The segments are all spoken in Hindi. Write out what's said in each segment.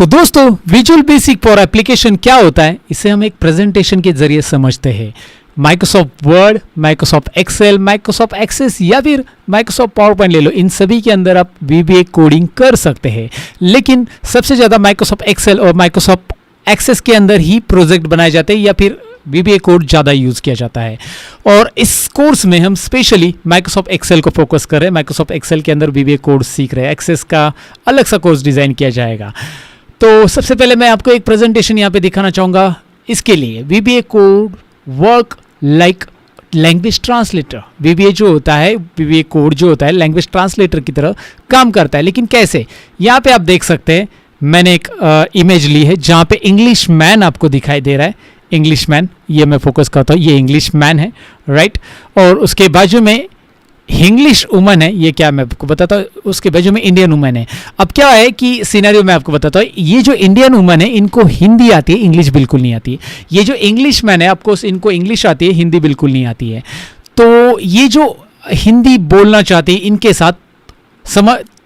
तो दोस्तों विजुअल बेसिक फॉर एप्लीकेशन क्या होता है, इसे हम एक प्रेजेंटेशन के जरिए समझते हैं। Microsoft Word, Microsoft Excel, Microsoft Access या फिर माइक्रोसॉफ्ट पावर पॉइंट ले लो, इन सभी के अंदर आप VBA कोडिंग कर सकते हैं। लेकिन सबसे ज़्यादा माइक्रोसॉफ्ट एक्सेल और माइक्रोसॉफ्ट एक्सेस के अंदर ही प्रोजेक्ट बनाए जाते हैं या फिर VBA कोड ज़्यादा यूज़ किया जाता है। और इस कोर्स में हम स्पेशली माइक्रोसॉफ्ट एक्सेल को फोकस कर रहे हैं। माइक्रोसॉफ्ट एक्सेल के अंदर VBA कोड सीख रहे हैं। एक्सेस का अलग सा कोर्स डिज़ाइन किया जाएगा। तो सबसे पहले मैं आपको एक प्रेजेंटेशन यहाँ पे दिखाना चाहूँगा। इसके लिए VBA code work like language translator. VBA जो होता है, VBA कोड जो होता है लैंग्वेज ट्रांसलेटर की तरह काम करता है। लेकिन कैसे, यहाँ पे आप देख सकते हैं मैंने एक इमेज ली है जहाँ पे इंग्लिश मैन आपको दिखाई दे रहा है। इंग्लिश मैन, ये मैं फोकस करता हूँ, ये इंग्लिश मैन है, राइट। और उसके बाजू में इंग्लिश वुमन है, ये क्या मैं आपको बताता हूँ, उसके बाजू में इंडियन वुमन है। अब क्या है कि सिनेरियो मैं आपको बताता हूँ, ये जो इंडियन वुमन है इनको हिंदी आती है, इंग्लिश बिल्कुल नहीं आती है। ये जो इंग्लिश मैन है आपको इनको इंग्लिश आती है, हिंदी बिल्कुल नहीं आती है। तो ये जो हिंदी बोलना चाहती है इनके साथ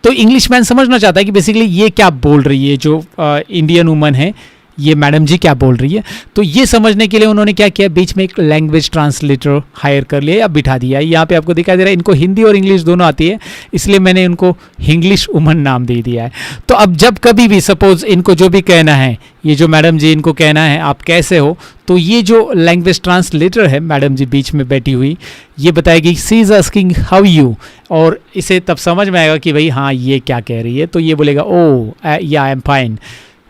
तो इंग्लिश मैन समझना चाहता है कि बेसिकली ये क्या बोल रही है, जो इंडियन वुमन है ये मैडम जी क्या बोल रही है। तो ये समझने के लिए उन्होंने क्या किया, बीच में एक लैंग्वेज ट्रांसलेटर हायर कर लिया या बिठा दिया। यहाँ पे आपको दिखाई दे रहा है इनको हिंदी और इंग्लिश दोनों आती है, इसलिए मैंने उनको इंग्लिश वुमन नाम दे दिया है। तो अब जब कभी भी सपोज इनको जो भी कहना है, ये जो मैडम जी इनको कहना है आप कैसे हो, तो ये जो लैंग्वेज ट्रांसलेटर है मैडम जी बीच में बैठी हुई, ये बताएगी सी इज़ आस्किंग हाउ यू, और इसे तब समझ में आएगा कि भाई हाँ ये क्या कह रही है। तो ये बोलेगा ओ या आई एम फाइन,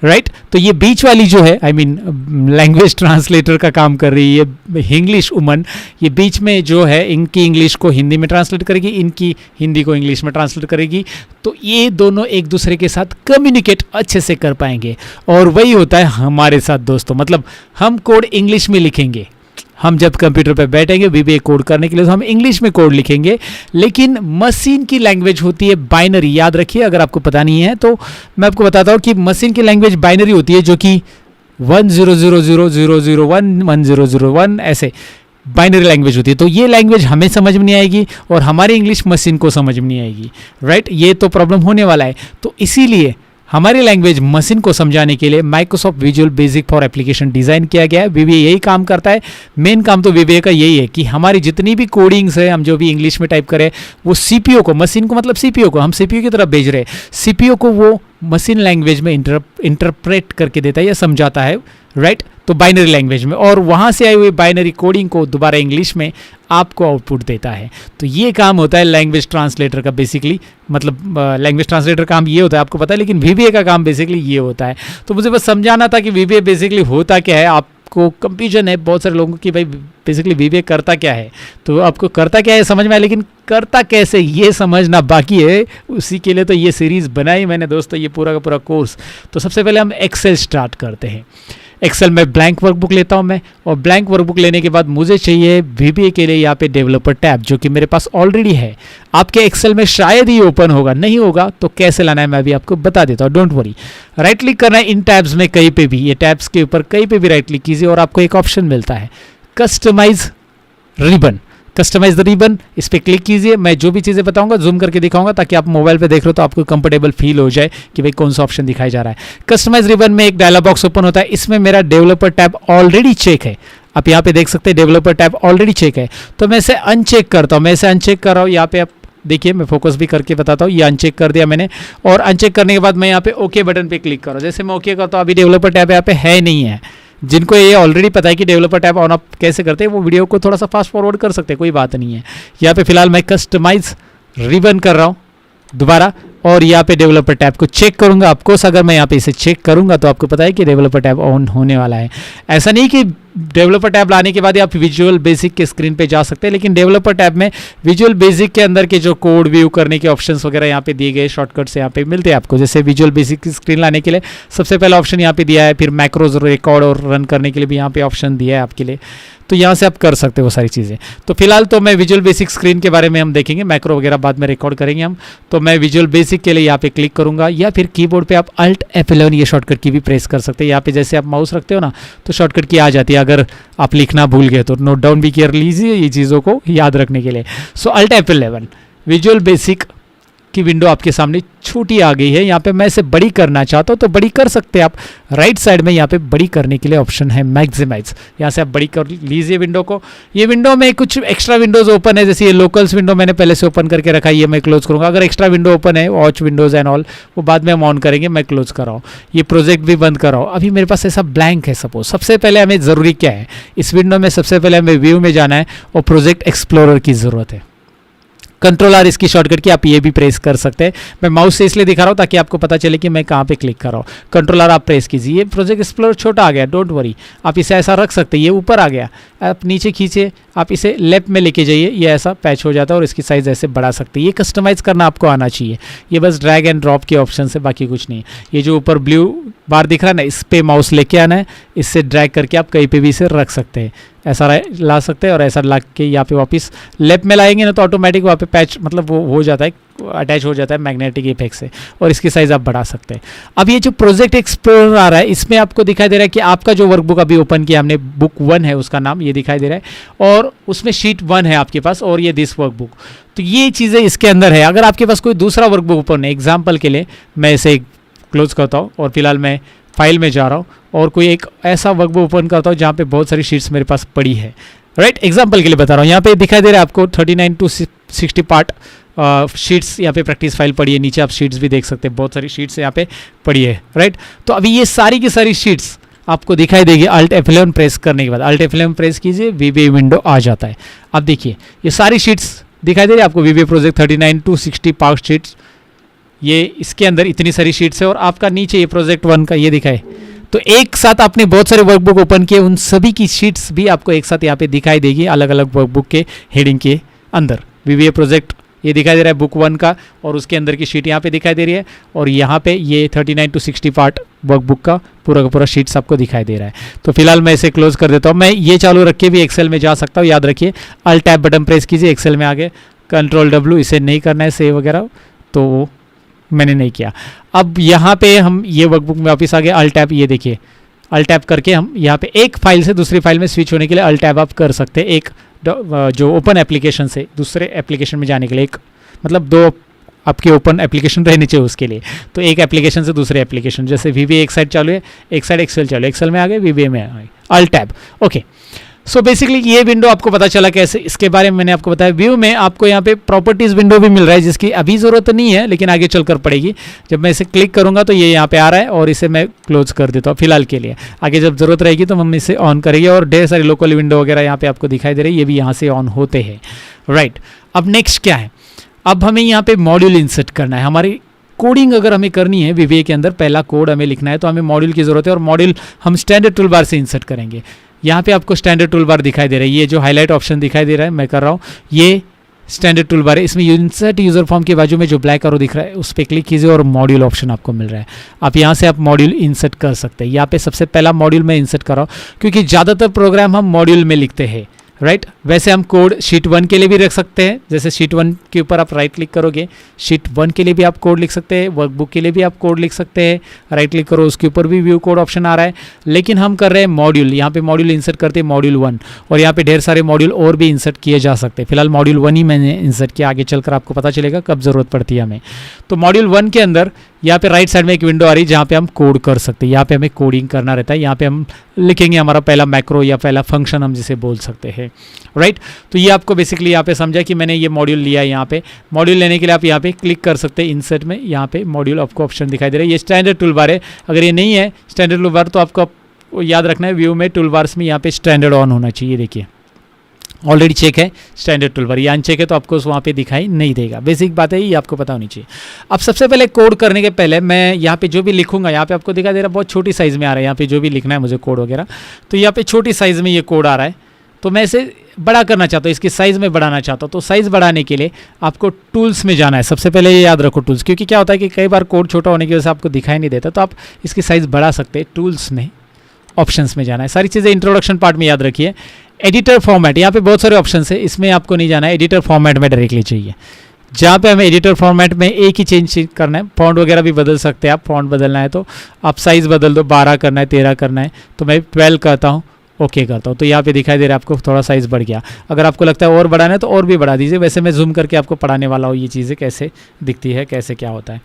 राइट। तो ये बीच वाली जो है, आई मीन लैंग्वेज ट्रांसलेटर का काम कर रही है इंग्लिश वुमन, ये बीच में जो है इनकी इंग्लिश को हिंदी में ट्रांसलेट करेगी, इनकी हिंदी को इंग्लिश में ट्रांसलेट करेगी। तो ये दोनों एक दूसरे के साथ कम्युनिकेट अच्छे से कर पाएंगे। और वही होता है हमारे साथ दोस्तों, मतलब हम कोड इंग्लिश में लिखेंगे, हम जब कंप्यूटर पे बैठेंगे VBA कोड करने के लिए तो हम इंग्लिश में कोड लिखेंगे। लेकिन मशीन की लैंग्वेज होती है बाइनरी, याद रखिए, अगर आपको पता नहीं है तो मैं आपको बताता हूँ कि मशीन की लैंग्वेज बाइनरी होती है, जो कि 100000011001 ऐसे बाइनरी लैंग्वेज होती है। तो ये लैंग्वेज हमें समझ में नहीं आएगी और हमारी इंग्लिश मशीन को समझ में नहीं आएगी, राइट। ये तो प्रॉब्लम होने वाला है। तो इसीलिए हमारी लैंग्वेज मशीन को समझाने के लिए Microsoft visual basic for application design किया गया है। VBA यही काम करता है। मेन काम तो VBA का यही है कि हमारी जितनी भी कोडिंग्स है, हम जो भी इंग्लिश में टाइप करें, वो CPU को, मशीन को मतलब CPU को हम CPU की तरफ भेज रहे हैं, CPU को वो मशीन लैंग्वेज में इंटरप्रेट करके देता है या समझाता है, राइट। तो बाइनरी लैंग्वेज में, और वहाँ से आई हुई बाइनरी कोडिंग को दोबारा इंग्लिश में आपको आउटपुट देता है। तो ये काम होता है लैंग्वेज ट्रांसलेटर का बेसिकली, मतलब लैंग्वेज ट्रांसलेटर काम ये होता है, आपको पता है। लेकिन VBA का काम बेसिकली ये होता है। तो मुझे बस समझाना था कि VBA बेसिकली होता क्या है। आपको कंफ्यूजन है बहुत सारे लोगों की, भाई बेसिकली VBA करता क्या है। तो आपको करता क्या है समझ में आया, लेकिन करता कैसे ये समझना बाकी है। उसी के लिए तो ये सीरीज़ बनाई मैंने दोस्तों, ये पूरा का पूरा कोर्स। तो सबसे पहले हम एक्सेल स्टार्ट करते हैं। एक्सेल में ब्लैंक वर्कबुक लेता हूं मैं, और ब्लैंक वर्कबुक लेने के बाद मुझे चाहिए VBA के लिए यहाँ पे डेवलपर टैब, जो कि मेरे पास ऑलरेडी है। आपके एक्सेल में शायद ही ओपन होगा, नहीं होगा तो कैसे लाना है मैं अभी आपको बता देता हूँ, डोंट वरी। राइट क्लिक करना है इन टैब्स में, कहीं पे भी, ये टैब्स के ऊपर कहीं पे भी राइट क्लिक कीजिए और आपको एक ऑप्शन मिलता है customise ribbon. Customise the ribbon, इस पर क्लिक कीजिए। मैं जो भी चीज़ें बताऊंगा जूम करके दिखाऊंगा, ताकि आप मोबाइल पे देख रहे हो तो आपको कंफर्टेबल फील हो जाए कि भाई कौन सा ऑप्शन दिखाया जा रहा है। कस्टमाइज रिबन में एक डायलॉग बॉक्स ओपन होता है। इसमें मेरा डेवलपर टैब ऑलरेडी चेक है। आप यहाँ पे देख सकते हैं डेवलपर टैब ऑलरेडी चेक है। तो मैं इसे अनचेक करता हूँ। मैं इसे अनचेक कर रहा हूँ। यहाँ पे आप देखिए, मैं फोकस भी करके बताता हूँ। ये अनचेक कर दिया मैंने, और अनचेक करने के बाद मैं यहाँ पे ओके बटन पे क्लिक कर रहा हूँ। जैसे मैं ओके करता हूँ, अभी डेवलपर टैब यहाँ पे है नहीं है। जिनको ये ऑलरेडी पता है कि डेवलपर टैब ऑन ऑफ कैसे करते हैं, वो वीडियो को थोड़ा सा फास्ट फॉरवर्ड कर सकते हैं, कोई बात नहीं है। यहाँ पे फिलहाल मैं कस्टमाइज रिबन कर रहा हूँ दोबारा, और यहाँ पे डेवलपर टैब को चेक करूंगा। ऑफकोर्स अगर मैं यहाँ पे इसे चेक करूंगा तो आपको पता है कि डेवलपर टैब ऑन होने वाला है। ऐसा नहीं कि डेवलपर टैब लाने के बाद आप विजुअल बेसिक के स्क्रीन पे जा सकते हैं, लेकिन डेवलपर टैब में विजुअल बेसिक के अंदर के जो कोड व्यू करने के ऑप्शंस वगैरह यहाँ पे दिए गए शॉर्टकट्स यहाँ पे मिलते हैं आपको। जैसे विजुअल बेसिक की स्क्रीन लाने के लिए सबसे पहला ऑप्शन यहाँ पे दिया है, फिर मैक्रोज रिकॉर्ड और रन करने के लिए भी यहाँ पे ऑप्शन दिया है आपके लिए। तो यहाँ से आप कर सकते हो वो सारी चीज़ें। तो फिलहाल तो मैं विजुअल बेसिक स्क्रीन के बारे में हम देखेंगे, मैक्रो वगैरह बाद में रिकॉर्ड करेंगे हम। तो मैं विजुअल बेसिक के लिए यहाँ पे क्लिक करूँगा, या फिर कीबोर्ड पे आप Alt F11 ये शॉर्टकट की भी प्रेस कर सकते हैं। यहाँ पे जैसे आप माउस रखते हो ना, तो शॉर्टकट की आ जाती है। अगर आप लिखना भूल गए तो नोट डाउन भी कर लीजिए ये चीज़ों को याद रखने के लिए। सो Alt F11 विजुअल बेसिक की विंडो आपके सामने छोटी आ गई है। यहाँ पे मैं इसे बड़ी करना चाहता हूँ तो बड़ी कर सकते हैं आप। राइट साइड में यहाँ पे बड़ी करने के लिए ऑप्शन है मैक्सिमाइज, यहाँ से आप बड़ी कर लीजिए विंडो को। ये विंडो में कुछ एक्स्ट्रा विंडोज ओपन है, जैसे ये लोकल्स विंडो मैंने पहले से ओपन करके रखा है, ये मैं क्लोज करूँगा। अगर एक्स्ट्रा विंडो ओपन है वॉच विंडोज एंड ऑल, वो बाद में हम ऑन करेंगे, मैं क्लोज कर रहा हूँ। ये प्रोजेक्ट भी बंद कर रहा हूँ। अभी मेरे पास ऐसा ब्लैंक है सपोज। सबसे पहले हमें ज़रूरी क्या है इस विंडो में, सबसे पहले हमें व्यू में जाना है और प्रोजेक्ट एक्सप्लोरर की ज़रूरत है। कंट्रोल-R इसकी शॉर्टकट की आप ये भी प्रेस कर सकते हैं। मैं माउस से इसलिए दिखा रहा हूँ ताकि आपको पता चले कि मैं कहाँ पे क्लिक कर रहा हूँ। कंट्रोल-R आप प्रेस कीजिए। ये प्रोजेक्ट एक्सप्लोरर छोटा आ गया, डोंट वरी, आप इसे ऐसा रख सकते हैं। ये ऊपर आ गया, आप नीचे खींचे, आप इसे लेफ्ट में लेके जाइए, ये ऐसा पैच हो जाता है और इसकी साइज़ ऐसे बढ़ा सकते हैं। ये कस्टमाइज़ करना आपको आना चाहिए। ये बस ड्रैग एंड ड्रॉप के ऑप्शन से, बाकी कुछ नहीं। ये जो ऊपर ब्लू बार दिख रहा है ना, इस पे माउस लेके आना है, इससे ड्रैग करके आप कहीं पे भी इसे रख सकते हैं। ऐसा ला सकते हैं और ऐसा ला के यहाँ पे वापस लेफ्ट में लाएंगे ना तो ऑटोमेटिक वहाँ पे पैच मतलब वो हो जाता है, अटैच हो जाता है मैग्नेटिक इफेक्ट से, और इसकी साइज़ आप बढ़ा सकते हैं। अब ये जो प्रोजेक्ट एक्सप्लोरर आ रहा है इसमें आपको दिखाई दे रहा है कि आपका जो वर्कबुक अभी ओपन किया हमने, बुक 1 है उसका नाम, ये दिखाई दे रहा है, और उसमें शीट 1 है आपके पास, और ये दिस वर्कबुक। तो ये चीज़ें इसके अंदर है। अगर आपके पास कोई दूसरा वर्कबुक ओपन है, एग्जाम्पल के लिए मैं इसे क्लोज करता हूँ और फिलहाल मैं फाइल में जा रहा हूँ और कोई एक ऐसा वर्कबुक ओपन करता हूँ जहाँ पे बहुत सारी शीट्स मेरे पास पड़ी है। राइट, एग्जाम्पल के लिए बता रहा हूँ। यहाँ पे दिखाई दे रहा है आपको 39 to 60 पार्ट शीट्स यहाँ पे प्रैक्टिस फाइल पड़ी है। नीचे आप शीट्स भी देख सकते हैं, बहुत सारी शीट्स यहाँ पे पड़ी है। राइट, तो अभी ये सारी की सारी शीट्स आपको दिखाई देगी Alt F11 प्रेस करने के बाद। Alt F11 प्रेस कीजिए, VBA विंडो आ जाता है। अब देखिए ये सारी शीट्स दिखाई दे रही है आपको, VBA project 39 to 60 part sheets, ये इसके अंदर इतनी सारी शीट्स है। और आपका नीचे ये प्रोजेक्ट 1 का ये दिखाए, तो एक साथ आपने बहुत सारे वर्कबुक ओपन किए, उन सभी की शीट्स भी आपको एक साथ यहाँ पे दिखाई देगी अलग अलग वर्कबुक के हेडिंग के अंदर। VBA प्रोजेक्ट ये दिखाई दे रहा है बुक 1 का, और उसके अंदर की शीट यहाँ पे दिखाई दे रही है, और यहाँ पे ये 39 to 60 पार्ट वर्कबुक का पूरा शीट्स आपको दिखाई दे रहा है। तो फिलहाल मैं इसे क्लोज कर देता हूँ। मैं ये चालू रख के भी एक्सेल में जा सकता हूँ, याद रखिए Alt Tab बटन प्रेस कीजिए, एक्सेल में आगे Ctrl W, इसे नहीं करना है सेव वगैरह, तो मैंने नहीं किया। अब यहाँ पे हम ये वर्कबुक में वापस आ गए, Alt Tab, ये देखिए Alt Tab करके हम यहाँ पे एक फाइल से दूसरी फाइल में स्विच होने के लिए Alt Tab आप कर सकते हैं। एक जो ओपन एप्लीकेशन से दूसरे एप्लीकेशन में जाने के लिए, एक मतलब 2 आपके ओपन एप्लीकेशन रहने चाहिए उसके लिए। तो एक एप्लीकेशन से दूसरे एप्लीकेशन, जैसे VBA एक साइड चालू है, एक साइड एक्सेल चालू है, एक्सेल में आ गए, VBA में आ गए, Alt Tab। Okay, so basically ये विंडो आपको पता चला कैसे, इसके बारे में मैंने आपको बताया। व्यू में आपको यहाँ पे प्रॉपर्टीज़ विंडो भी मिल रहा है, जिसकी अभी ज़रूरत नहीं है लेकिन आगे चलकर पड़ेगी। जब मैं इसे क्लिक करूँगा तो ये यहाँ पे आ रहा है, और इसे मैं क्लोज कर देता हूँ फिलहाल के लिए। आगे जब ज़रूरत रहेगी तो हम इसे ऑन करेंगे, और ढेर सारी लोकल विंडो वगैरह यहाँ पे आपको दिखाई दे रही है, ये भी यहाँ से ऑन होते हैं। राइट, अब नेक्स्ट क्या है, अब हमें यहाँ पे मॉड्यूल इंसर्ट करना है। हमारी कोडिंग अगर हमें करनी है VBA के अंदर, पहला कोड हमें लिखना है, तो हमें मॉड्यूल की ज़रूरत है, और मॉड्यूल हम स्टैंडर्ड टूल बार से इंसर्ट करेंगे। यहाँ पे आपको स्टैंडर्ड टूल बार दिखाई दे रहा है, ये जो हाईलाइट ऑप्शन दिखाई दे रहा है मैं कर रहा हूँ, ये स्टैंडर्ड टूल बार है। इसमें इंसर्ट यूजर फॉर्म के बाजू में जो ब्लैक एरो दिख रहा है उस पर क्लिक कीजिए और मॉड्यूल ऑप्शन आपको मिल रहा है। आप यहाँ से आप मॉड्यूल इंसर्ट कर सकते हैं। यहाँ पे सबसे पहला मॉड्यूल मैं इंसर्ट कर रहा हूँ, क्योंकि ज़्यादातर प्रोग्राम हम मॉड्यूल में लिखते हैं। राइट, वैसे हम कोड शीट 1 के लिए भी रख सकते हैं, जैसे शीट 1 के ऊपर आप राइट क्लिक करोगे, शीट 1 के लिए भी आप कोड लिख सकते हैं, वर्कबुक के लिए भी आप कोड लिख सकते हैं। राइट क्लिक करो, उसके ऊपर भी व्यू कोड ऑप्शन आ रहा है, लेकिन हम कर रहे हैं मॉड्यूल। यहाँ पे मॉड्यूल इंसर्ट करते हैं मॉड्यूल 1, और यहाँ पे ढेर सारे मॉड्यूल और भी इंसर्ट किए जा सकते हैं। फिलहाल मॉड्यूल 1 ही मैंने इंसर्ट किया, आगे चलकर आपको पता चलेगा कब ज़रूरत पड़ती है हमें। तो मॉड्यूल 1 के अंदर यहाँ पे राइट साइड में एक विंडो आ रही है जहाँ पे हम कोड कर सकते हैं। यहाँ पे हमें कोडिंग करना रहता है, यहाँ पे हम लिखेंगे हमारा पहला मैक्रो या पहला फंक्शन हम जिसे बोल सकते हैं। राइट, तो ये आपको बेसिकली यहाँ पे समझा कि मैंने ये मॉड्यूल लिया है। यहाँ पे मॉड्यूल लेने के लिए आप यहाँ पे क्लिक कर सकते हैं इंसर्ट में, यहाँ पे मॉड्यूल आपको ऑप्शन दिखाई दे रहा है। ये स्टैंडर्ड टूल बार है, अगर ये नहीं है स्टैंडर्ड टूल बार तो आपको याद रखना है व्यू में टूल बार्स में यहाँ पे स्टैंडर्ड ऑन होना चाहिए। देखिए ऑलरेडी चेक है स्टैंडर्ड टूल बार, ये अनचेक है तो आपको वहाँ पे दिखाई नहीं देगा। बेसिक बात है, ये आपको पता होनी चाहिए। अब सबसे पहले कोड करने के पहले मैं यहाँ पे जो भी लिखूंगा, यहाँ पे आपको दिखाई दे रहा है बहुत छोटी साइज़ में आ रहा है। यहाँ पे जो भी लिखना है मुझे कोड वगैरह, तो यहाँ पे छोटी साइज़ में ये कोड आ रहा है, तो मैं इसे बड़ा करना चाहता हूँ, इसकी साइज़ में बढ़ाना चाहता हूँ। तो साइज़ बढ़ाने के लिए आपको टूल्स में जाना है। सबसे पहले ये याद रखो टूल्स, क्योंकि क्या होता है कि कई बार कोड छोटा होने की वजह से आपको दिखाई नहीं देता, तो आप इसकी साइज़ बढ़ा सकते हैं। टूल्स में ऑप्शंस में जाना है, सारी चीज़ें इंट्रोडक्शन पार्ट में याद रखिए। एडिटर फॉर्मेट, यहाँ पे बहुत सारे ऑप्शंस है, इसमें आपको नहीं जाना है, एडिटर फॉर्मेट में डायरेक्टली चाहिए, जहाँ पे हमें एडिटर फॉर्मेट में एक ही चेंज करना है। फॉन्ट वगैरह भी बदल सकते हैं आप, फॉन्ट बदलना है तो आप साइज़ बदल दो, 12 करना है 13 करना है, तो मैं 12 करता हूँ ओके करता हूँ तो यहाँ पे दिखाई दे रहा है आपको थोड़ा साइज़ बढ़ गया। अगर आपको लगता है और बढ़ाना है तो और भी बढ़ा दीजिए। वैसे मैं जूम करके आपको पढ़ाने वाला हूँ ये चीज़ें कैसे दिखती है, कैसे क्या होता है।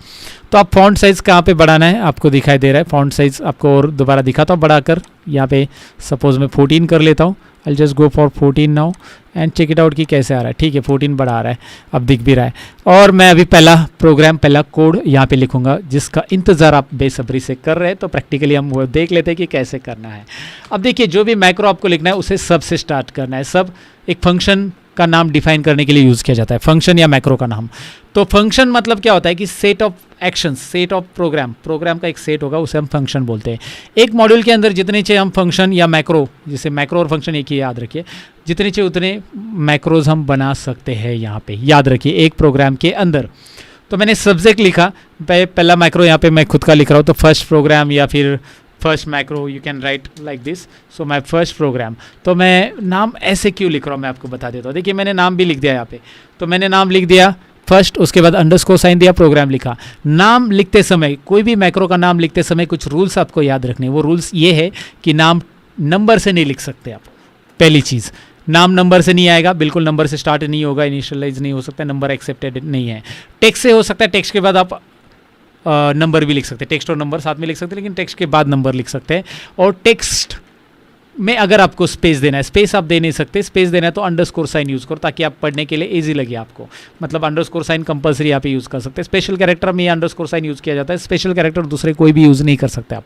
तो आप फॉन्ट साइज़ कहाँ पे बढ़ाना है आपको दिखाई दे रहा है। फॉन्ट साइज़ आपको और दोबारा दिखाता हूँ बढ़ाकर। यहाँ पे सपोज मैं 14 कर लेता हूँ। I just go for 14 now and check it out कि कैसे आ रहा है। ठीक है 14 बढ़ा आ रहा है, अब दिख भी रहा है। और मैं अभी पहला प्रोग्राम, पहला कोड यहाँ पे लिखूंगा जिसका इंतज़ार आप बेसब्री से कर रहे हैं। तो प्रैक्टिकली हम वो देख लेते हैं कि कैसे करना है। अब देखिए जो भी मैक्रो आपको लिखना है उसे सब से स्टार्ट करना है। सब एक फंक्शन का नाम डिफाइन करने के लिए यूज़ किया जाता है, फंक्शन या मैक्रो का नाम। तो फंक्शन मतलब क्या होता है कि set of action, set of program का एक सेट होगा, उसे हम फंक्शन बोलते हैं। एक मॉड्यूल के अंदर जितने चाहिए हम फंक्शन या मैक्रो, जैसे मैक्रो और फंक्शन एक ही याद रखिए, जितने चाहिए उतने मैक्रोज हम बना सकते हैं। यहाँ पे याद रखिए एक प्रोग्राम के अंदर। तो मैंने सब्जेक्ट लिखा, पहला मैक्रो यहाँ पे मैं खुद का लिख रहा हूँ, तो फर्स्ट प्रोग्राम या फिर first macro you can write like this. So my first program. तो मैं नाम ऐसे क्यों लिख रहा हूँ मैं आपको बता देता हूँ। देखिए मैंने नाम भी लिख दिया यहाँ पे। तो मैंने नाम लिख दिया फर्स्ट, उसके बाद अंडरस्कोर साइन दिया, प्रोग्राम लिखा। नाम लिखते समय, कोई भी मैक्रो का नाम लिखते समय कुछ रूल्स आपको याद रखने। वो रूल्स ये है कि नाम नंबर से नहीं लिख सकते आप। पहली चीज़, नाम नंबर से नहीं आएगा, बिल्कुल नंबर से स्टार्ट नहीं होगा, इनिशियलाइज नहीं हो सकता, नंबर एक्सेप्टेड नहीं है। टेक्स्ट से हो सकता है, टेक्स्ट के बाद आप नंबर भी लिख सकते हैं, टेक्स्ट और नंबर साथ में लिख सकते हैं, लेकिन टेक्स्ट के बाद नंबर लिख सकते हैं। और टेक्स्ट में अगर आपको स्पेस देना है, स्पेस आप दे नहीं सकते, स्पेस देना है तो अंडरस्कोर साइन यूज़ करो ताकि आप पढ़ने के लिए इजी लगे आपको। मतलब अंडरस्कोर साइन कंपलसरी यहाँ पे यूज़ कर सकते हैं। स्पेशल कैरेक्टर में ये अंडरस्कोर साइन यूज़ किया जाता है, स्पेशल कैरेक्टर दूसरे कोई भी यूज़ नहीं कर सकते आप,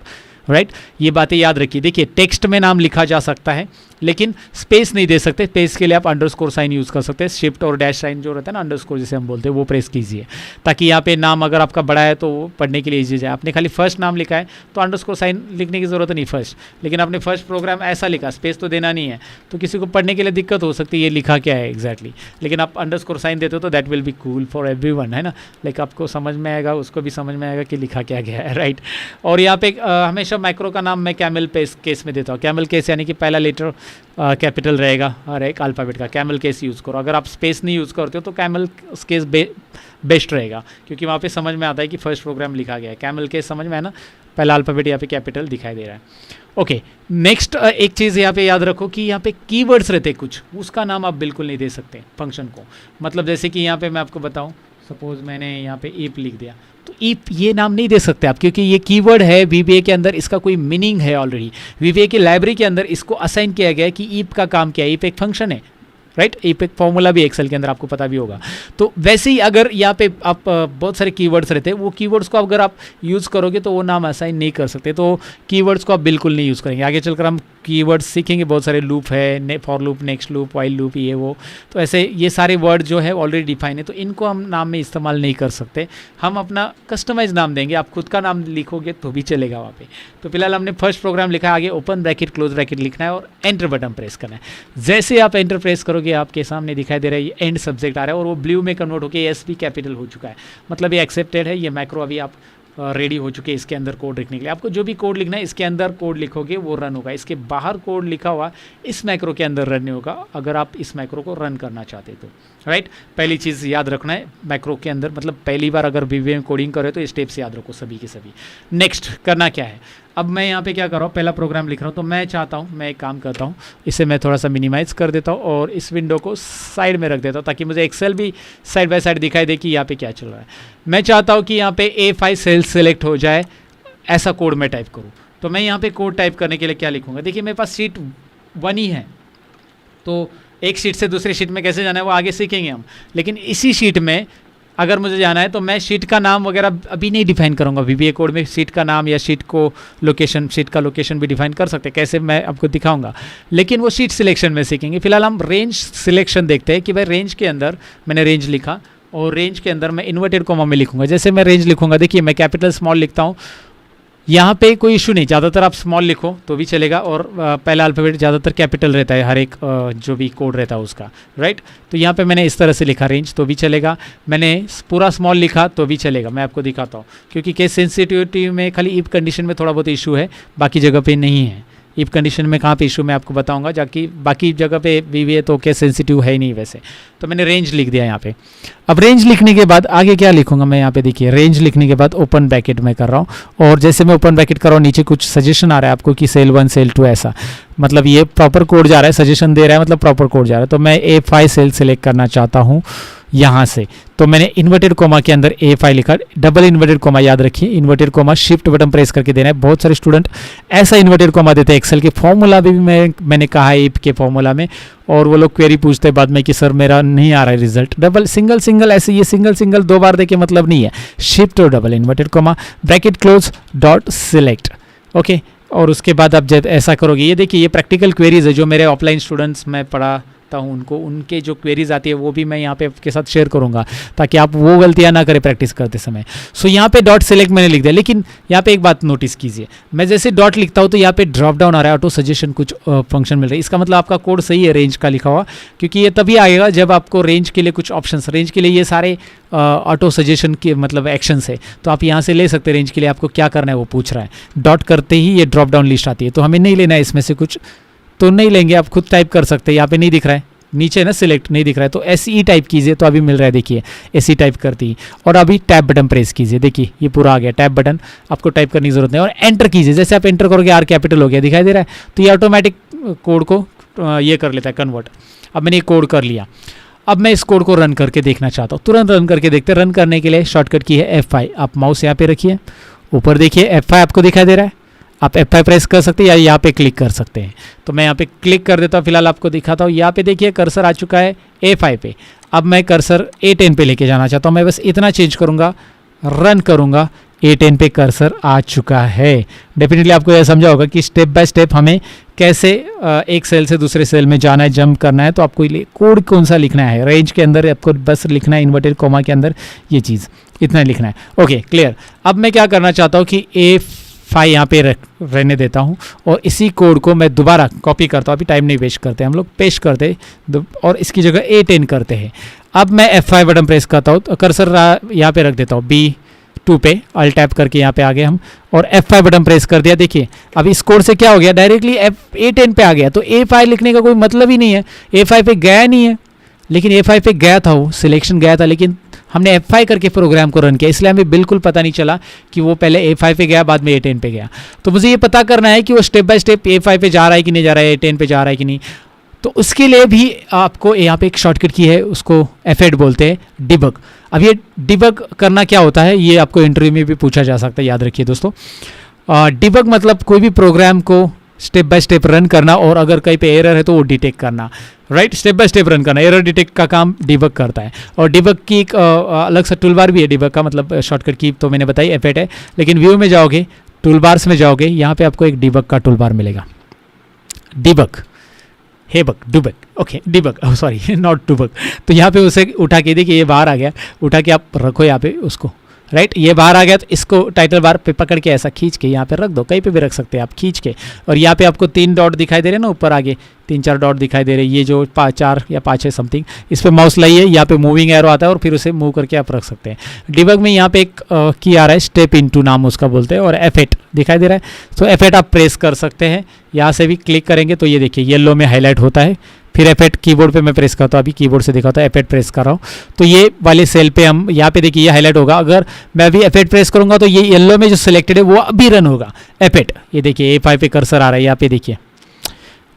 राइट। ये बातें याद रखिए। देखिए टेक्स्ट में नाम लिखा जा सकता है लेकिन स्पेस नहीं दे सकते। स्पेस के लिए आप अंडरस्कोर साइन यूज़ कर सकते हैं। शिफ्ट और डैश साइन जो रहता है ना, अंडरस्कोर जिसे हम बोलते हैं, वो प्रेस कीजिए ताकि यहाँ पे नाम अगर आपका बड़ा है तो वो पढ़ने के लिए ईजी जाए। आपने खाली फर्स्ट नाम लिखा है तो अंडरस्कोर साइन लिखने की ज़रूरत नहीं फर्स्ट, लेकिन आपने फर्स्ट प्रोग्राम ऐसा लिखा, स्पेस तो देना नहीं है, तो किसी को पढ़ने के लिए दिक्कत हो सकती है ये लिखा क्या है एग्जैक्टली। लेकिन आप अंडरस्कोर साइन देते हो तो that will be cool for everyone, है ना। लाइक आपको समझ में आएगा, उसको भी समझ में आएगा कि लिखा क्या गया है, राइट। और यहाँ पे हमेशा माइक्रो का नाम मैं कैमल केस में देता हूँ। कैमल केस यानी कि पहला लेटर कैपिटल रहेगा हर एक अल्फ़ाबेट का। कैमल केस यूज़ करो। अगर आप स्पेस नहीं यूज़ करते हो तो कैमल केस बेस्ट रहेगा, क्योंकि वहाँ पे समझ में आता है कि फर्स्ट प्रोग्राम लिखा गया है। कैमल केस समझ में है ना, पहला अल्फ़ाबेट यहाँ पे कैपिटल दिखाई दे रहा है। ओके, नेक्स्ट एक चीज़ यहाँ पे याद रखो कि यहाँ पे कीवर्ड्स रहते हैं कुछ, उसका नाम आप बिल्कुल नहीं दे सकते फंक्शन को। मतलब जैसे कि यहाँ पे मैं आपको बताऊँ, सपोज मैंने यहाँ पे ईप लिख दिया, तो ईप ये नाम नहीं दे सकते आप, क्योंकि ये कीवर्ड है वीबीए के अंदर, इसका कोई मीनिंग है ऑलरेडी। वीबीए की लाइब्रेरी के अंदर इसको असाइन किया गया है कि ईप का काम क्या है। ईप एक फंक्शन है, राइट। ईप एक फॉर्मूला भी एक्सेल के अंदर आपको पता भी होगा। तो वैसे ही अगर यहाँ पे आप बहुत सारे कीवर्ड्स रहते हैं, वो कीवर्ड्स को अगर आप यूज़ करोगे तो वो नाम असाइन नहीं कर सकते। तो कीवर्ड्स को आप बिल्कुल नहीं यूज़ करेंगे। आगे चलकर हम कीवर्ड्स सीखेंगे, बहुत सारे लूप है, for loop, next loop, while loop, ये वो। तो ऐसे ये सारे वर्ड जो है ऑलरेडी डिफाइन है, तो इनको हम नाम में इस्तेमाल नहीं कर सकते। हम अपना कस्टमाइज नाम देंगे। आप खुद का नाम लिखोगे तो भी चलेगा वहाँ पे। तो फिलहाल हमने फर्स्ट प्रोग्राम लिखा है, आगे ओपन ब्रैकेट क्लोज ब्रैकेट लिखना है और एंटर बटन प्रेस करना है। जैसे आप एंटर प्रेस करोगे आपके सामने दिखाई दे रहा है ये एंड सब्जेक्ट आ रहा है और वो ब्लू में कन्वर्ट होकर एस भी कैपिटल हो चुका है। मतलब ये एक्सेप्टेड है। ये मैक्रो अभी आप रेडी हो चुके हैं इसके अंदर कोड लिखने के लिए। आपको जो भी कोड लिखना है इसके अंदर कोड लिखोगे वो रन होगा। इसके बाहर कोड लिखा हुआ इस मैक्रो के अंदर रन नहीं होगा अगर आप इस मैक्रो को रन करना चाहते तो, राइट। पहली चीज़ याद रखना है मैक्रो के अंदर, मतलब पहली बार अगर वीबीए में कोडिंग करो तो स्टेप्स याद रखो सभी के सभी। नेक्स्ट करना क्या है, अब मैं यहाँ पे क्या कर रहा हूँ, पहला प्रोग्राम लिख रहा हूँ। तो मैं चाहता हूँ, मैं एक काम करता हूँ, इसे मैं थोड़ा सा मिनिमाइज़ कर देता हूँ और इस विंडो को साइड में रख देता हूँ ताकि मुझे एक्सेल भी साइड बाय साइड दिखाई दे कि यहाँ पे क्या चल रहा है। मैं चाहता हूँ कि यहाँ पे A5 सेल सेलेक्ट हो जाए, ऐसा कोड मैं टाइप करूँ। तो मैं यहाँ पे कोड टाइप करने के लिए क्या लिखूँगा, देखिए मेरे पास शीट 1 ही है, तो एक शीट से दूसरी शीट में कैसे जाना है वो आगे सीखेंगे हम। लेकिन इसी शीट में अगर मुझे जाना है तो मैं शीट का नाम वगैरह अभी नहीं डिफाइन करूँगा। वीबीए कोड में शीट का नाम या शीट को लोकेशन, शीट का लोकेशन भी डिफाइन कर सकते हैं, कैसे मैं आपको दिखाऊंगा, लेकिन वो शीट सिलेक्शन में सीखेंगे। फिलहाल हम रेंज सिलेक्शन देखते हैं कि भाई रेंज के अंदर मैंने रेंज लिखा और रेंज के अंदर मैं इन्वर्टेड कॉमा में लिखूंगा। जैसे मैं रेंज लिखूंगा, देखिए मैं कैपिटल स्मॉल लिखता हूँ, यहाँ पे कोई इशू नहीं, ज़्यादातर आप स्मॉल लिखो तो भी चलेगा और पहला अल्फ़ाबेट ज़्यादातर कैपिटल रहता है हर एक जो भी कोड रहता है उसका, राइट। तो यहाँ पे मैंने इस तरह से लिखा रेंज तो भी चलेगा, मैंने पूरा स्मॉल लिखा तो भी चलेगा। मैं आपको दिखाता हूँ, क्योंकि केस सेंसिटिविटी में खाली इफ कंडीशन में थोड़ा बहुत इशू है, बाकी जगह पे नहीं है, इफ कंडीशन में कहाँ पे इशू मैं आपको बताऊंगा, जाकि बाकी जगह पे भी है तो क्या सेंसिटिव है ही नहीं वैसे। तो मैंने रेंज लिख दिया यहाँ पे। अब रेंज लिखने के बाद आगे क्या लिखूंगा मैं यहाँ पे, देखिए रेंज लिखने के बाद ओपन ब्रैकेट में कर रहा हूँ, और जैसे मैं ओपन ब्रैकेट कर रहा हूँ नीचे कुछ सजेशन आ रहा है आपको कि सेल 1 सेल 2 ऐसा, मतलब ये प्रॉपर कोड जा रहा है, सजेशन दे रहा है मतलब प्रॉपर कोड जा रहा है। तो मैं A5 सेल सेलेक्ट करना चाहता हूँ यहाँ से, तो मैंने इन्वर्टेड कोमा के अंदर A5 लिखा, डबल इन्वर्टेड कोमा याद रखिए, inverted coma shift button press करके देना है। बहुत सारे स्टूडेंट ऐसा इन्वर्टेड कोमा देते हैं एक्सेल के फॉर्मूला भी मैंने कहा है इफ के फॉर्मूला में, और वो लोग क्वेरी पूछते हैं बाद में कि सर मेरा नहीं आ रहा है रिजल्ट। डबल सिंगल सिंगल ऐसे, ये सिंगल सिंगल 2 बार देके मतलब नहीं है, शिफ्ट और double inverted coma bracket close dot select, okay. और उसके बाद आप जब ऐसा करोगे, ये देखिए ये प्रैक्टिकल क्वेरीज है जो मेरे ऑफलाइन स्टूडेंट्स मैं पढ़ाता हूँ उनको, उनके जो क्वेरीज आती है वो भी मैं यहाँ पे आपके साथ शेयर करूँगा ताकि आप वो गलतियाँ ना करें प्रैक्टिस करते समय। सो यहाँ पे डॉट सेलेक्ट मैंने लिख दिया, लेकिन यहाँ पे एक बात नोटिस कीजिए, मैं जैसे डॉट लिखता हूँ तो यहाँ पे ड्रॉप डाउन आ रहा है, ऑटो सजेशन कुछ फंक्शन मिल रहा है। इसका मतलब आपका कोड सही है रेंज का लिखा हुआ, क्योंकि ये तभी आएगा जब आपको रेंज के लिए कुछ ऑप्शन, रेंज के लिए ये सारे ऑटो सजेशन के मतलब एक्शंस है, तो आप यहाँ से ले सकते हैं। रेंज के लिए आपको क्या करना है वो पूछ रहा है, डॉट करते ही ये ड्रॉप डाउन लिस्ट आती है, तो हमें नहीं लेना है इसमें से कुछ, तो नहीं लेंगे, आप खुद टाइप कर सकते हैं। यहाँ पे नहीं दिख रहा है नीचे ना सिलेक्ट नहीं दिख रहा है, तो SE टाइप कीजिए तो अभी मिल रहा है, देखिए SE टाइप करती है, और अभी टैब बटन प्रेस कीजिए, देखिए ये पूरा आ गया टैब बटन, आपको टाइप करने की जरूरत नहीं, और एंटर कीजिए। जैसे आप एंटर करोगे R कैपिटल हो गया, दिखाई दे रहा है, तो ये ऑटोमेटिक कोड को ये कर लेता है कन्वर्ट। अब मैंने ये कोड कर लिया, अब मैं इस कोड को रन करके देखना चाहता हूँ, तुरंत रन करके देखते हैं। रन करने के लिए शॉर्टकट की है F5, आप माउस यहाँ पे रखिए, ऊपर देखिए F5 आपको दिखाई दे रहा है, आप F5 प्रेस कर सकते हैं या यहाँ पे क्लिक कर सकते हैं। तो मैं यहाँ पे क्लिक कर देता हूँ, फिलहाल आपको दिखाता हूँ। यहाँ पे देखिए कर्सर आ चुका है A5 पे, अब मैं कर्सर A10 पे लेके जाना चाहता हूँ, मैं बस इतना चेंज करूँगा, रन करूँगा, A10 पे कर्सर आ चुका है। डेफिनेटली आपको यह समझा होगा कि स्टेप बाय स्टेप हमें कैसे एक सेल से दूसरे सेल में जाना है, जंप करना है। तो आपको कोड कौन सा लिखना है, रेंज के अंदर आपको बस लिखना है, इन्वर्टेड कोमा के अंदर ये चीज़ इतना लिखना है, ओके क्लियर। अब मैं क्या करना चाहता हूँ कि A5 यहाँ पे रहने देता हूँ, और इसी कोड को मैं दोबारा कॉपी करता हूँ, अभी टाइम नहीं वेस्ट करते हम लोग, पेस्ट करते और इसकी जगह A10 करते हैं। अब मैं F5 बटन प्रेस करता हूँ, तो कर्सर यहाँ पे रख देता हूँ B2 पे, अल टैप करके यहाँ पे आ गए हम, और F5 बटन प्रेस कर दिया। देखिए अब इस कोड से क्या हो गया, डायरेक्टली A10 पे आ गया, तो A5 लिखने का कोई मतलब ही नहीं है, A5 पे गया नहीं है, लेकिन A5 पे गया था, वो सिलेक्शन गया था, लेकिन हमने F5 करके प्रोग्राम को रन किया, इसलिए हमें बिल्कुल पता नहीं चला कि वो पहले A5 पे गया बाद में A10 पे गया। तो मुझे ये पता करना है कि वो स्टेप बाय स्टेप A5 पे जा रहा है कि नहीं जा रहा है, A10 पे जा रहा है कि नहीं। तो उसके लिए भी आपको यहाँ पे एक शॉर्टकट की है, उसको F8 बोलते हैं, डिबग। अब ये डिबग करना क्या होता है, ये आपको इंटरव्यू में भी पूछा जा सकता है, याद रखिए दोस्तों। डिबग मतलब कोई भी प्रोग्राम को स्टेप बाय स्टेप रन करना, और अगर कहीं पे एरर है तो वो डिटेक्ट करना, right. Step by step run करना, एरर डिटेक्ट का काम डिबग करता है। और डिबग की एक अलग सा टूलबार भी है डिबग का, मतलब शॉर्टकट की तो मैंने बताई F8 है, लेकिन व्यू में जाओगे, टूलबार्स में जाओगे, यहाँ पे आपको एक डिबग का टूलबार मिलेगा, debug hebug dubug, okay debug, sorry not dubug. तो यहाँ पे उसे उठा के देखिए, ये बाहर आ गया, उठा के आप रखो यहाँ पे उसको, राइट। ये बाहर आ गया तो इसको टाइटल बार पे पकड़ के ऐसा खींच के यहाँ पे रख दो, कहीं पे भी रख सकते हैं आप खींच के। और यहाँ पे आपको 3 डॉट दिखाई दे रहे हैं ना, ऊपर आगे 3-4 डॉट दिखाई दे रहे हैं, ये जो 4 या 5 है समथिंग, इस पर माउस लाइए, यहाँ पे मूविंग एरो आता है और फिर उसे मूव करके आप रख सकते हैं। डिबग में यहाँ पे एक की आ रहा है, स्टेप इनटू नाम उसका बोलते हैं, और F8 दिखाई दे रहा है, तो F8 आप प्रेस कर सकते हैं। यहाँ से भी क्लिक करेंगे तो ये देखिए येलो में हाईलाइट होता है, फिर F8 कीबोर्ड पे मैं प्रेस करता हूँ, अभी कीबोर्ड से दिखाता हूँ, F8 प्रेस कर रहा हूँ, तो ये वाले सेल पे हम यहाँ पे देखिए ये हाईलाइट होगा। अगर मैं अभी F8 प्रेस करूँगा तो ये येलो में जो सिलेक्टेड है वो अभी रन होगा, F8। ये देखिए A5 पे कर्सर आ रहा है, यहाँ पे देखिए,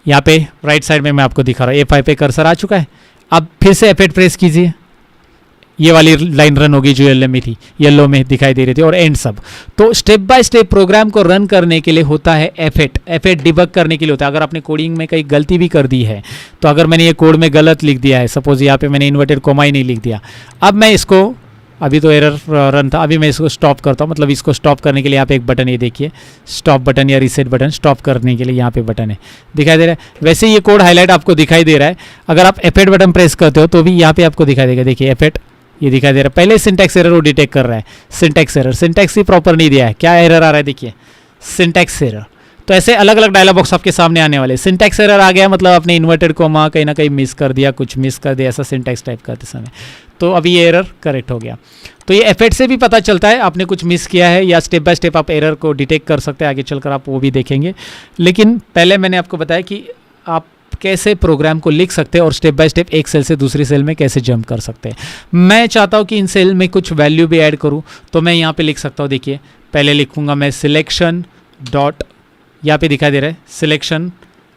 यहाँ पे राइट साइड में मैं आपको दिखा रहा हूँ, A5 पे कर्सर आ चुका है। अब फिर से F8 प्रेस कीजिए, ये वाली लाइन रन होगी जो येलो में थी, येलो में दिखाई दे रही थी, और एंड सब। तो स्टेप बाय स्टेप प्रोग्राम को रन करने के लिए होता है F8 डिबग करने के लिए होता है। अगर आपने कोडिंग में कहीं गलती भी कर दी है, तो अगर मैंने ये कोड में गलत लिख दिया है, सपोज यहाँ पे मैंने इन्वर्टेड कोमा ही नहीं लिख दिया, अब मैं इसको, अभी तो एरर रन था, अभी मैं इसको स्टॉप करता हूँ। मतलब इसको स्टॉप करने के लिए यहाँ पे एक बटन, ये देखिए स्टॉप बटन या रीसेट बटन, स्टॉप करने के लिए यहाँ पे बटन है, दिखाई दे रहा है। वैसे ये कोड हाईलाइट आपको दिखाई दे रहा है, अगर आप F8 बटन प्रेस करते हो तो भी यहाँ पे आपको दिखाई देगा, देखिए F8 ये दिखाई दे रहा है। पहले सिंटैक्स एरर वो डिटेक्ट कर रहा है, सिंटैक्स एरर, सिंटैक्स ही प्रॉपर नहीं दिया है, क्या एरर आ रहा है देखिए, सिंटैक्स एरर। तो ऐसे अलग अलग डायलॉग बॉक्स आपके सामने आने वाले। सिंटैक्स एरर आ गया मतलब आपने इन्वर्टेड कोमा कहीं ना कहीं मिस कर दिया, कुछ मिस कर दिया, ऐसा सिंटैक्स टाइप करते समय। तो अभी ये एरर करेक्ट हो गया। तो ये F8 से भी पता चलता है आपने कुछ मिस किया है, या स्टेप बाय स्टेप आप एरर को डिटेक्ट कर सकते हैं, आगे चलकर आप वो भी देखेंगे। लेकिन पहले मैंने आपको बताया कि आप कैसे प्रोग्राम को लिख सकते हैं और स्टेप बाय स्टेप एक सेल से दूसरी सेल में कैसे जंप कर सकते हैं। मैं चाहता हूँ कि इन सेल में कुछ वैल्यू भी ऐड करूँ, तो मैं यहाँ पे लिख सकता हूँ। देखिए पहले लिखूँगा मैं सिलेक्शन डॉट, यहाँ पे दिखाई दे रहा है सिलेक्शन,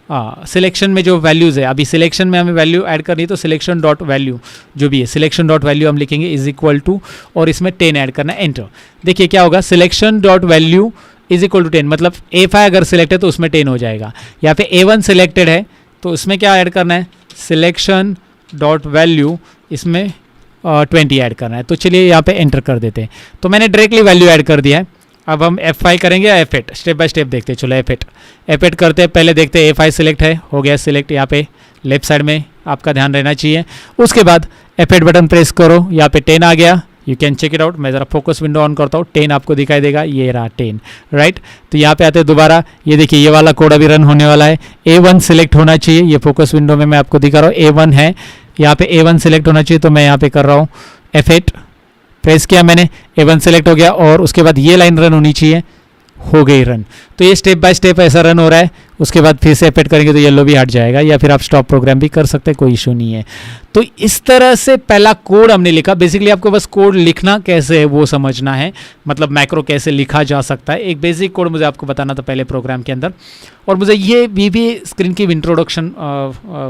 सिलेक्शन में जो वैल्यूज़ है, अभी सिलेक्शन में हमें वैल्यू ऐड करनी है, तो सिलेक्शन डॉट वैल्यू जो भी है, सिलेक्शन डॉट वैल्यू हम लिखेंगे इज इक्वल टू, और इसमें 10 ऐड करना है, एंटर। देखिए क्या होगा, selection dot value is equal to 10, मतलब A5 अगर सिलेक्ट है तो उसमें 10 हो जाएगा। यहाँ पे A1 सिलेक्टेड है तो उसमें क्या ऐड करना है, सिलेक्शन डॉट वैल्यू, इसमें 20 ऐड करना है। तो चलिए यहाँ पे एंटर कर देते हैं। तो मैंने डायरेक्टली वैल्यू ऐड कर दिया है। अब हम F5 करेंगे या F8, स्टेप बाय स्टेप देखते हैं। चलो F8 करते हैं, पहले देखते हैं A5 सिलेक्ट है, हो गया सिलेक्ट, यहाँ पे लेफ्ट साइड में आपका ध्यान रहना चाहिए। उसके बाद F8 बटन प्रेस करो, यहाँ पे 10 आ गया, you can check it out. मैं ज़रा फोकस विंडो ऑन करता हूँ, 10 आपको दिखाई देगा, ये रहा 10, राइट। तो यहाँ पे आते हैं दोबारा, ये देखिए ये वाला कोड अभी रन होने वाला है। A1 सिलेक्ट होना चाहिए, ये फोकस विंडो में मैं आपको दिखा रहा हूँ, A1 है, यहाँ पे A1 सिलेक्ट होना चाहिए, तो मैं यहाँ पे कर रहा हूँ F8 प्रेस किया मैंने, A1 सिलेक्ट हो गया, और उसके बाद ये लाइन रन होनी चाहिए, हो गई रन। तो ये स्टेप बाय स्टेप ऐसा रन हो रहा है। उसके बाद फिर से F8 करेंगे तो येलो भी हट जाएगा, या फिर आप स्टॉप प्रोग्राम भी कर सकते हैं, कोई इशू नहीं है। तो इस तरह से पहला कोड हमने लिखा। बेसिकली आपको बस कोड लिखना कैसे है वो समझना है, मतलब मैक्रो कैसे लिखा जा सकता है। एक बेसिक कोड मुझे आपको बताना था पहले प्रोग्राम के अंदर, और मुझे ये भी स्क्रीन की इंट्रोडक्शन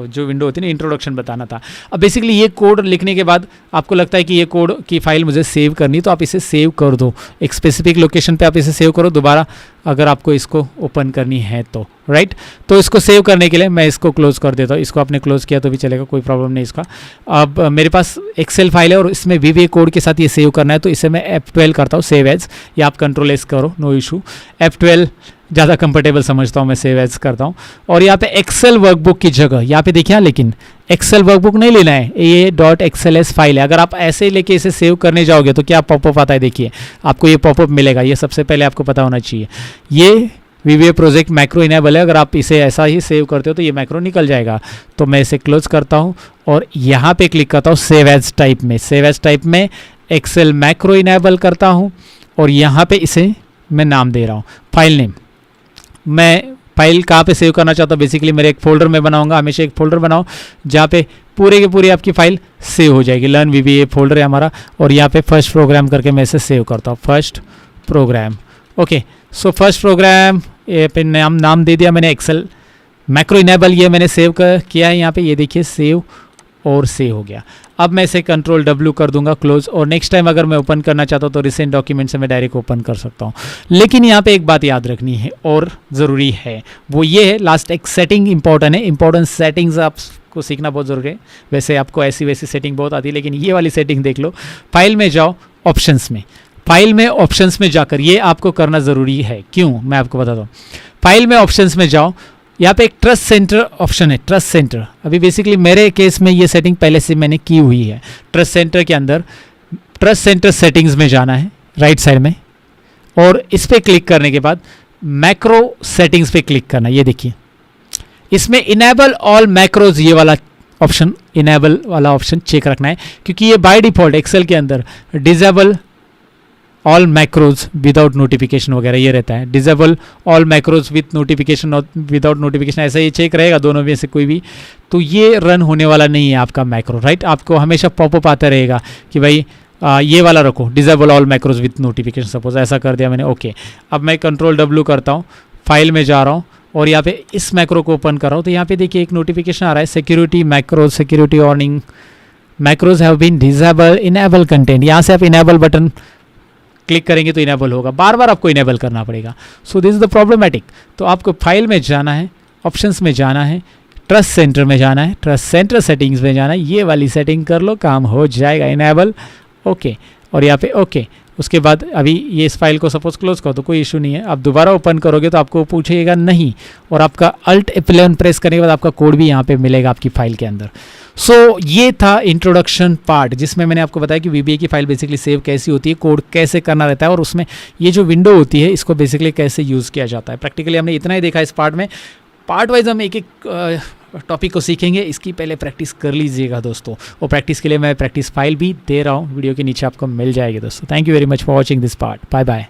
जो विंडो होती है ना, इंट्रोडक्शन बताना था। अब बेसिकली ये कोड लिखने के बाद आपको लगता है कि ये कोड की फाइल मुझे सेव करनी, तो आप इसे सेव कर दो, एक स्पेसिफिक लोकेशन पे आप इसे सेव करो दोबारा अगर आपको इसको ओपन करनी है तो, राइट। तो इसको सेव करने के लिए मैं इसको क्लोज कर देता हूँ। इसको आपने क्लोज किया तो भी चलेगा, कोई प्रॉब्लम नहीं इसका। अब मेरे पास एक्सेल फाइल है और इसमें VBA कोड के साथ ये सेव करना है, तो इसे मैं F12 करता हूँ, सेव एज, या आप कंट्रोल एस करो, नो इशू। F12 ज़्यादा कंफर्टेबल समझता हूँ मैं, सेव एज करता हूँ। और यहाँ पे एक्सेल वर्कबुक की जगह यहाँ पे देखिए, लेकिन एक्सेल वर्कबुक नहीं लेना है, ये .xls फाइल है। अगर आप ऐसे ही लेके इसे सेव करने जाओगे तो क्या पॉपअप आता है, देखिए आपको ये पॉपअप मिलेगा। ये सबसे पहले आपको पता होना चाहिए, ये VBA प्रोजेक्ट मैक्रो इनेबल है। अगर आप इसे ऐसा ही सेव करते हो तो ये मैक्रो निकल जाएगा। तो मैं इसे क्लोज करता हूँ और यहाँ पे क्लिक करता हूँ सेव एज टाइप में। सेव एज टाइप में एक्सेल मैक्रो इनेबल करता हूँ, और यहाँ पे इसे मैं नाम दे रहा हूँ फाइल नेम। मैं फाइल कहाँ पे सेव करना चाहता हूँ, बेसिकली मेरे एक फोल्डर में बनाऊंगा। हमेशा एक फोल्डर बनाओ जहाँ पे पूरे के पूरी आपकी फाइल सेव हो जाएगी। लर्न VBA फोल्डर है हमारा, और यहाँ पे फर्स्ट प्रोग्राम करके मैं इसे सेव करता हूँ, first program. Okay, so first program ये पे नाम दे दिया मैंने एक्सेल मैक्रो इनेबल, ये मैंने सेव किया है यहाँ पे, ये देखिए सेव, और सेव हो गया। अब मैं इसे कंट्रोल W कर दूंगा, क्लोज, और नेक्स्ट टाइम अगर मैं ओपन करना चाहता हूँ तो रिसेंट डॉक्यूमेंट से मैं डायरेक्ट ओपन कर सकता हूँ। लेकिन यहाँ पे एक बात याद रखनी है और ज़रूरी है, वो ये है, लास्ट एक सेटिंग इंपॉर्टेंट है। इंपॉर्टेंट सेटिंग्स आपको सीखना बहुत ज़रूरी है। वैसे आपको ऐसी वैसी सेटिंग बहुत आती है, लेकिन ये वाली सेटिंग देख लो। फाइल में जाओ, ऑप्शंस में, फाइल में ऑप्शंस में जाकर ये आपको करना ज़रूरी है। क्यों, मैं आपको बताता हूँ। फाइल में ऑप्शंस में जाओ, यहाँ पे एक ट्रस्ट सेंटर ऑप्शन है, ट्रस्ट सेंटर। अभी बेसिकली मेरे केस में ये सेटिंग पहले से मैंने की हुई है। ट्रस्ट सेंटर के अंदर ट्रस्ट सेंटर सेटिंग्स में जाना है राइट साइड में, और इस पर क्लिक करने के बाद मैक्रो सेटिंग्स पे क्लिक करना। ये देखिए इसमें इनेबल ऑल मैक्रोज, ये वाला ऑप्शन, इनेबल वाला ऑप्शन चेक रखना है, क्योंकि ये बाय डिफॉल्ट एक्सेल के अंदर disable all macros without notification वगैरह ये रहता है। Disable all macros with notification और विदाउट नोटिफिकेशन, ऐसा ये चेक रहेगा दोनों में से कोई भी। तो ये रन होने वाला नहीं है आपका मैक्रो, राइट। आपको हमेशा पॉपअप आता रहेगा कि भाई ये वाला रखो, disable all macros with notification. Suppose ऐसा कर दिया मैंने, ओके। अब मैं कंट्रोल W करता हूँ, फाइल में जा रहा हूँ और यहाँ पे इस मैक्रो को ओपन कर रहा हूँ। तो यहाँ पे देखिए एक नोटिफिकेशन आ रहा है, security macros, security warning, macros have been disable, enable content. यहाँ से आप इनेबल बटन क्लिक करेंगे तो इनेबल होगा, बार बार आपको इनेबल करना पड़ेगा। So this is the problematic. तो आपको फाइल में जाना है, ऑप्शंस में जाना है, ट्रस्ट सेंटर में जाना है, ट्रस्ट सेंटर सेटिंग्स में जाना है, ये वाली सेटिंग कर लो, काम हो जाएगा, इनेबल, ओके। और यहाँ पे ओके। उसके बाद अभी ये इस फाइल को सपोज क्लोज करो तो कोई इशू नहीं है। आप दोबारा ओपन करोगे तो आपको पूछेगा नहीं, और आपका Alt F11 प्रेस करने के बाद आपका कोड भी यहाँ पे मिलेगा आपकी फाइल के अंदर। सो ये था इंट्रोडक्शन पार्ट, जिसमें मैंने आपको बताया कि VBA की फाइल बेसिकली सेव कैसी होती है, कोड कैसे करना रहता है, और उसमें ये जो विंडो होती है इसको बेसिकली कैसे यूज़ किया जाता है। प्रैक्टिकली हमने इतना ही देखा इस पार्ट में। पार्ट वाइज हम एक एक टॉपिक को सीखेंगे इसकी पहले प्रैक्टिस कर लीजिएगा दोस्तों, और प्रैक्टिस के लिए मैं प्रैक्टिस फाइल भी दे रहा हूँ, वीडियो के नीचे आपको मिल जाएगी दोस्तों। Thank you very much for watching this part, bye bye.